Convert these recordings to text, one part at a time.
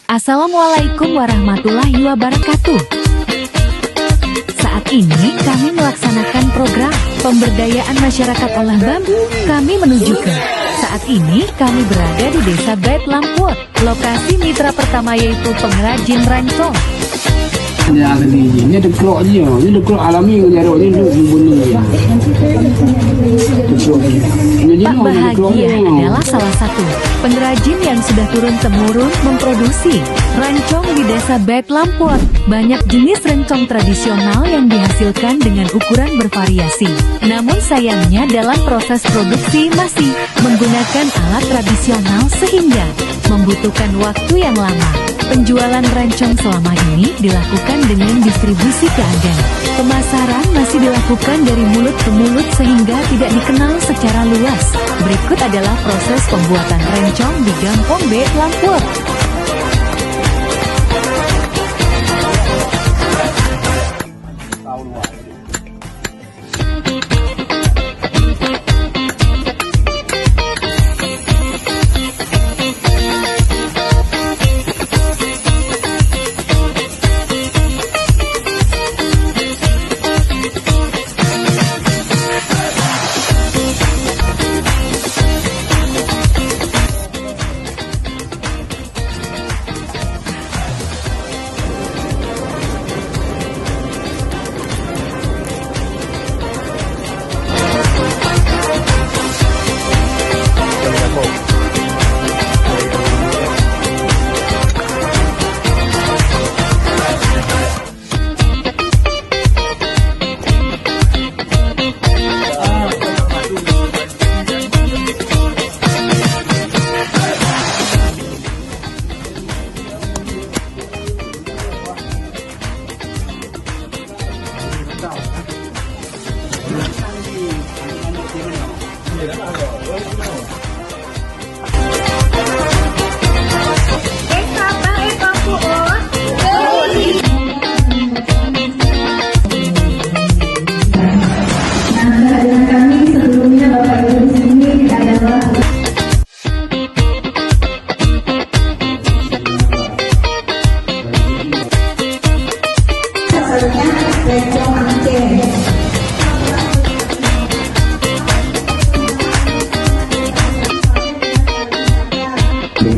Assalamualaikum warahmatullahi wabarakatuh. Saat ini kami melaksanakan program pemberdayaan masyarakat olah bambu. Kami menuju ke saat ini kami berada di Desa Bait Lampur. Lokasi mitra pertama yaitu pengrajin rancong. Ini ada kelok je, ini ada kelok alami yang jarak ni duk bunyi. Pak Bahagia adalah salah satu pengrajin yang sudah turun-temurun memproduksi rancong di Desa Bait Lampur. Banyak jenis rancong tradisional yang dihasilkan dengan ukuran bervariasi. Namun sayangnya dalam proses produksi masih menggunakan alat tradisional sehingga membutuhkan waktu yang lama. Penjualan rancong selama ini dilakukan dengan distribusi ke agen. Pemasaran masih dilakukan dari mulut ke mulut sehingga tidak dikenal secara luas. Berikut adalah proses pembuatan rancong di Kampung Bait Lampur.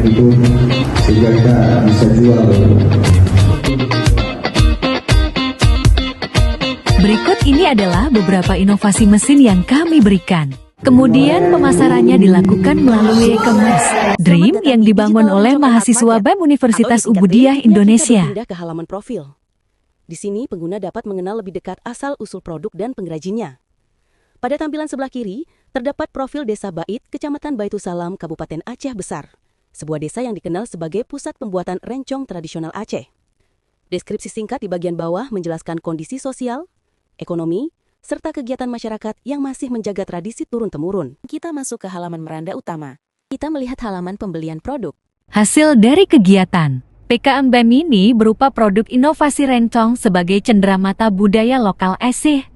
Itu sehingga kita bisa jual. Berikut ini adalah beberapa inovasi mesin yang kami berikan. Kemudian pemasarannya dilakukan melalui e-commerce Dream yang dibangun oleh mahasiswa BEM Universitas Ubudiyah Indonesia. Pindah ke halaman profil. Di sini pengguna dapat mengenal lebih dekat asal-usul produk dan pengrajinnya. Pada tampilan sebelah kiri, terdapat profil Desa Bait, Kecamatan Baitusalam, Kabupaten Aceh Besar. Sebuah desa yang dikenal sebagai pusat pembuatan rencong tradisional Aceh. Deskripsi singkat di bagian bawah menjelaskan kondisi sosial, ekonomi, serta kegiatan masyarakat yang masih menjaga tradisi turun-temurun. Kita masuk ke halaman meranda utama. Kita melihat halaman pembelian produk. Hasil dari kegiatan PKM BEM ini berupa produk inovasi rencong sebagai cenderamata budaya lokal Aceh.